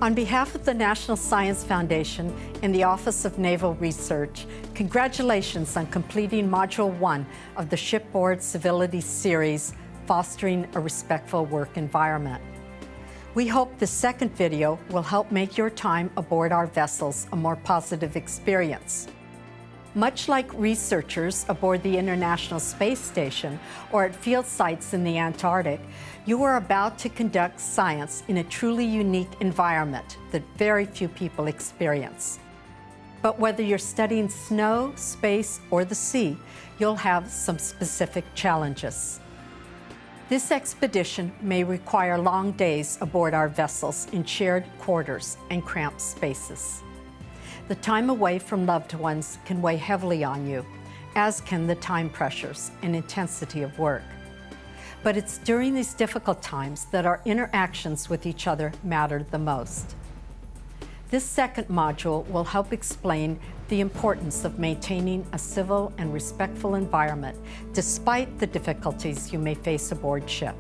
On behalf of the National Science Foundation and the Office of Naval Research, congratulations on completing Module 1 of the Shipboard Civility series, Fostering a Respectful Work Environment. We hope the second video will help make your time aboard our vessels a more positive experience. Much like researchers aboard the International Space Station or at field sites in the Antarctic, you are about to conduct science in a truly unique environment that very few people experience. But whether you're studying snow, space, or the sea, you'll have some specific challenges. This expedition may require long days aboard our vessels in shared quarters and cramped spaces. The time away from loved ones can weigh heavily on you, as can the time pressures and intensity of work. But it's during these difficult times that our interactions with each other matter the most. This second module will help explain the importance of maintaining a civil and respectful environment despite the difficulties you may face aboard ship.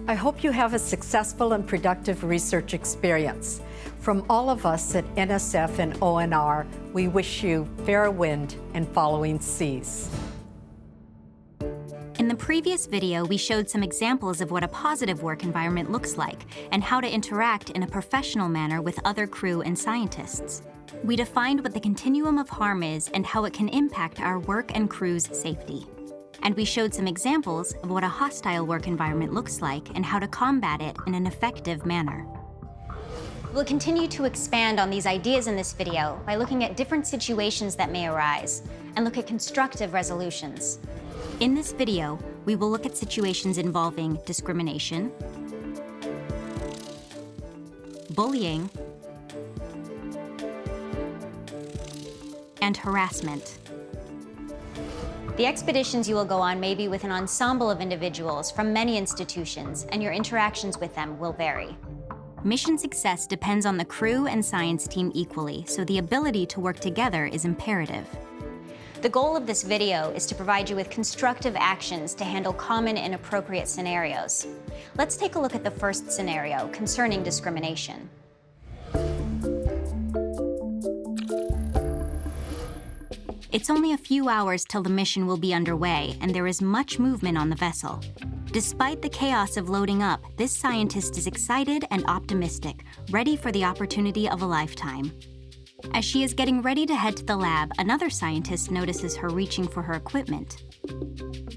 I hope you have a successful and productive research experience. From all of us at NSF and ONR, we wish you fair wind and following seas. In the previous video, we showed some examples of what a positive work environment looks like and how to interact in a professional manner with other crew and scientists. We defined what the continuum of harm is and how it can impact our work and crew's safety. And we showed some examples of what a hostile work environment looks like and how to combat it in an effective manner. We'll continue to expand on these ideas in this video by looking at different situations that may arise and look at constructive resolutions. In this video, we will look at situations involving discrimination, bullying, and harassment. The expeditions you will go on may be with an ensemble of individuals from many institutions, and your interactions with them will vary. Mission success depends on the crew and science team equally, so the ability to work together is imperative. The goal of this video is to provide you with constructive actions to handle common and appropriate scenarios. Let's take a look at the first scenario concerning discrimination. It's only a few hours till the mission will be underway, and there is much movement on the vessel. Despite the chaos of loading up, this scientist is excited and optimistic, ready for the opportunity of a lifetime. As she is getting ready to head to the lab, another scientist notices her reaching for her equipment.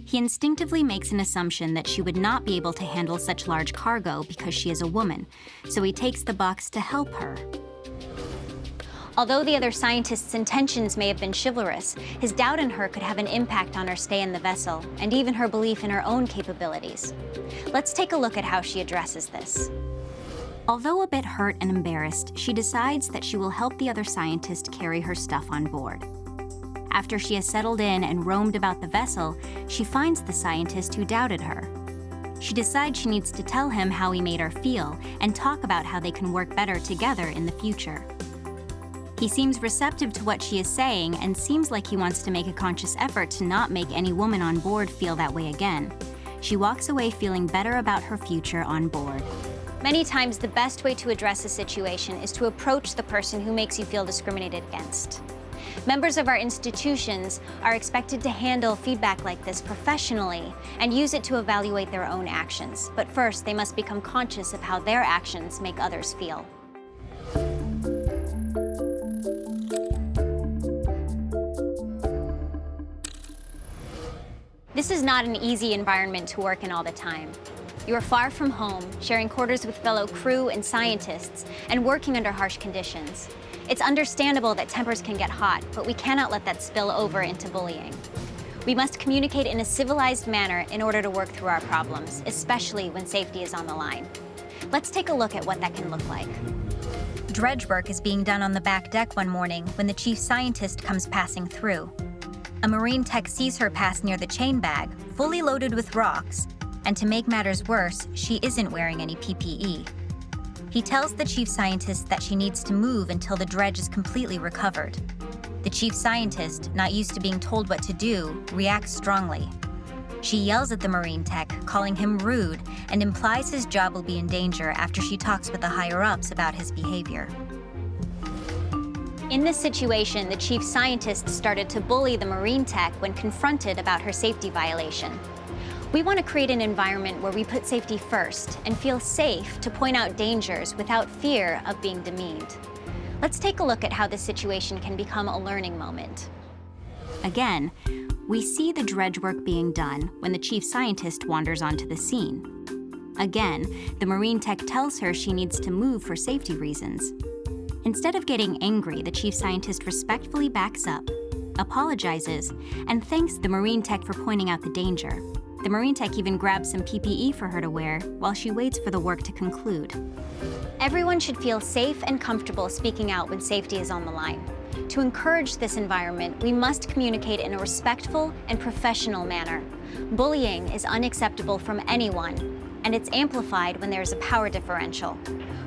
He instinctively makes an assumption that she would not be able to handle such large cargo because she is a woman, so he takes the box to help her. Although the other scientist's intentions may have been chivalrous, his doubt in her could have an impact on her stay in the vessel, and even her belief in her own capabilities. Let's take a look at how she addresses this. Although a bit hurt and embarrassed, she decides that she will help the other scientist carry her stuff on board. After she has settled in and roamed about the vessel, she finds the scientist who doubted her. She decides she needs to tell him how he made her feel and talk about how they can work better together in the future. He seems receptive to what she is saying and seems like he wants to make a conscious effort to not make any woman on board feel that way again. She walks away feeling better about her future on board. Many times, the best way to address a situation is to approach the person who makes you feel discriminated against. Members of our institutions are expected to handle feedback like this professionally and use it to evaluate their own actions. But first, they must become conscious of how their actions make others feel. This is not an easy environment to work in all the time. You are far from home, sharing quarters with fellow crew and scientists, and working under harsh conditions. It's understandable that tempers can get hot, but we cannot let that spill over into bullying. We must communicate in a civilized manner in order to work through our problems, especially when safety is on the line. Let's take a look at what that can look like. Dredge work is being done on the back deck one morning when the chief scientist comes passing through. A marine tech sees her pass near the chain bag, fully loaded with rocks, and to make matters worse, she isn't wearing any PPE. He tells the chief scientist that she needs to move until the dredge is completely recovered. The chief scientist, not used to being told what to do, reacts strongly. She yells at the Marine tech, calling him rude, and implies his job will be in danger after she talks with the higher-ups about his behavior. In this situation, the chief scientist started to bully the Marine tech when confronted about her safety violation. We want to create an environment where we put safety first and feel safe to point out dangers without fear of being demeaned. Let's take a look at how this situation can become a learning moment. Again, we see the dredge work being done when the chief scientist wanders onto the scene. Again, the Marine tech tells her she needs to move for safety reasons. Instead of getting angry, the chief scientist respectfully backs up, apologizes, and thanks the Marine tech for pointing out the danger. The Marine tech even grabs some PPE for her to wear while she waits for the work to conclude. Everyone should feel safe and comfortable speaking out when safety is on the line. To encourage this environment, we must communicate in a respectful and professional manner. Bullying is unacceptable from anyone, and it's amplified when there is a power differential.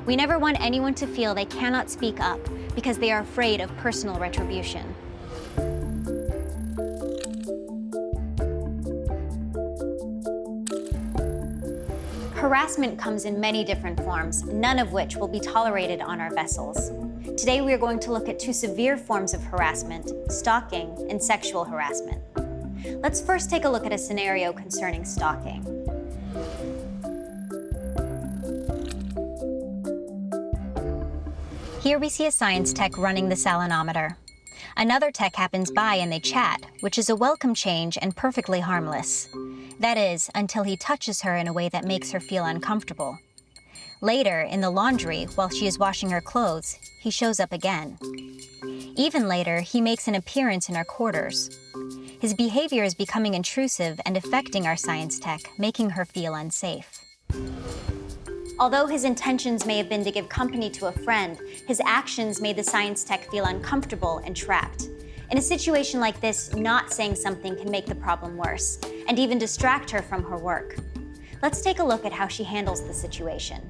We never want anyone to feel they cannot speak up because they are afraid of personal retribution. Harassment comes in many different forms, none of which will be tolerated on our vessels. Today we are going to look at two severe forms of harassment, stalking and sexual harassment. Let's first take a look at a scenario concerning stalking. Here we see a science tech running the salinometer. Another tech happens by and they chat, which is a welcome change and perfectly harmless. That is, until he touches her in a way that makes her feel uncomfortable. Later, in the laundry, while she is washing her clothes, he shows up again. Even later, he makes an appearance in our quarters. His behavior is becoming intrusive and affecting our science tech, making her feel unsafe. Although his intentions may have been to give company to a friend, his actions made the science tech feel uncomfortable and trapped. In a situation like this, not saying something can make the problem worse, and even distract her from her work. Let's take a look at how she handles the situation.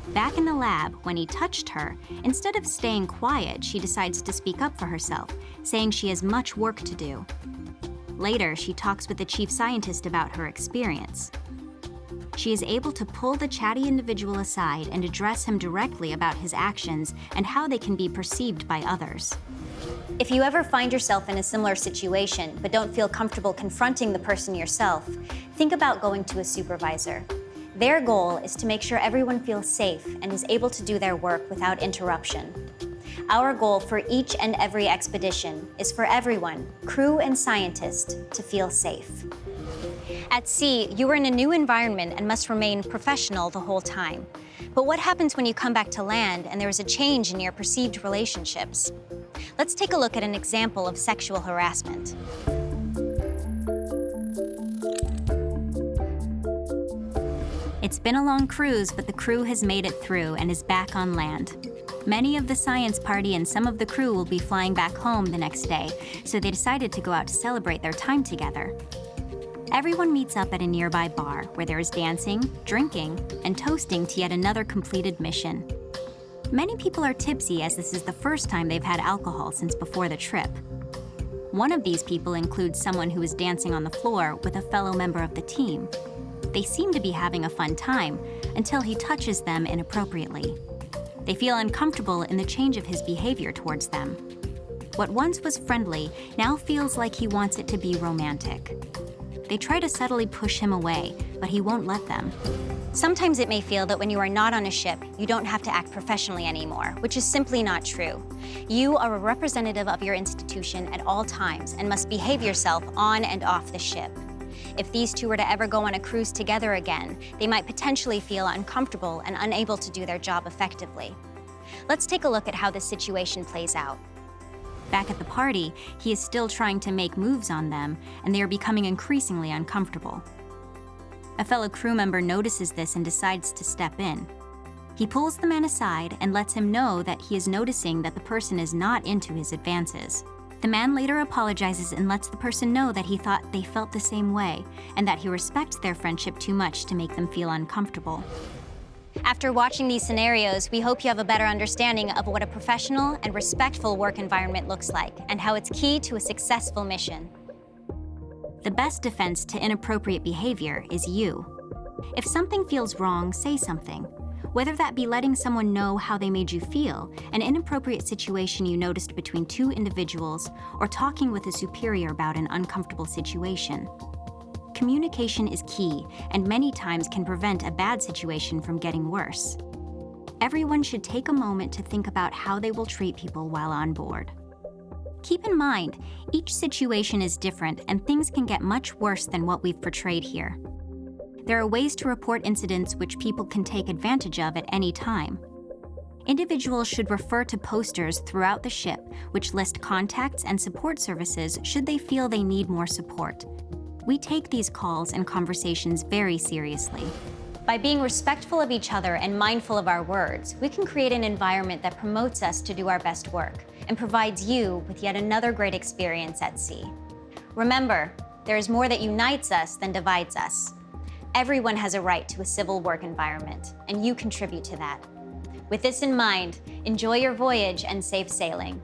Back in the lab, when he touched her, instead of staying quiet, she decides to speak up for herself, saying she has much work to do. Later, she talks with the chief scientist about her experience. She is able to pull the chatty individual aside and address him directly about his actions and how they can be perceived by others. If you ever find yourself in a similar situation but don't feel comfortable confronting the person yourself, think about going to a supervisor. Their goal is to make sure everyone feels safe and is able to do their work without interruption. Our goal for each and every expedition is for everyone, crew and scientist, to feel safe. At sea, you are in a new environment and must remain professional the whole time. But what happens when you come back to land and there is a change in your perceived relationships? Let's take a look at an example of sexual harassment. It's been a long cruise, but the crew has made it through and is back on land. Many of the science party and some of the crew will be flying back home the next day, so they decided to go out to celebrate their time together. Everyone meets up at a nearby bar where there is dancing, drinking, and toasting to yet another completed mission. Many people are tipsy as this is the first time they've had alcohol since before the trip. One of these people includes someone who is dancing on the floor with a fellow member of the team. They seem to be having a fun time until he touches them inappropriately. They feel uncomfortable in the change of his behavior towards them. What once was friendly now feels like he wants it to be romantic. They try to subtly push him away, but he won't let them. Sometimes it may feel that when you are not on a ship, you don't have to act professionally anymore, which is simply not true. You are a representative of your institution at all times and must behave yourself on and off the ship. If these two were to ever go on a cruise together again, they might potentially feel uncomfortable and unable to do their job effectively. Let's take a look at how this situation plays out. Back at the party, he is still trying to make moves on them, and they are becoming increasingly uncomfortable. A fellow crew member notices this and decides to step in. He pulls the man aside and lets him know that he is noticing that the person is not into his advances. The man later apologizes and lets the person know that he thought they felt the same way, and that he respects their friendship too much to make them feel uncomfortable. After watching these scenarios, we hope you have a better understanding of what a professional and respectful work environment looks like and how it's key to a successful mission. The best defense to inappropriate behavior is you. If something feels wrong, say something. Whether that be letting someone know how they made you feel, an inappropriate situation you noticed between two individuals, or talking with a superior about an uncomfortable situation. Communication is key, and many times can prevent a bad situation from getting worse. Everyone should take a moment to think about how they will treat people while on board. Keep in mind, each situation is different and things can get much worse than what we've portrayed here. There are ways to report incidents which people can take advantage of at any time. Individuals should refer to posters throughout the ship which list contacts and support services should they feel they need more support. We take these calls and conversations very seriously. By being respectful of each other and mindful of our words, we can create an environment that promotes us to do our best work and provides you with yet another great experience at sea. Remember, there is more that unites us than divides us. Everyone has a right to a civil work environment, and you contribute to that. With this in mind, enjoy your voyage and safe sailing.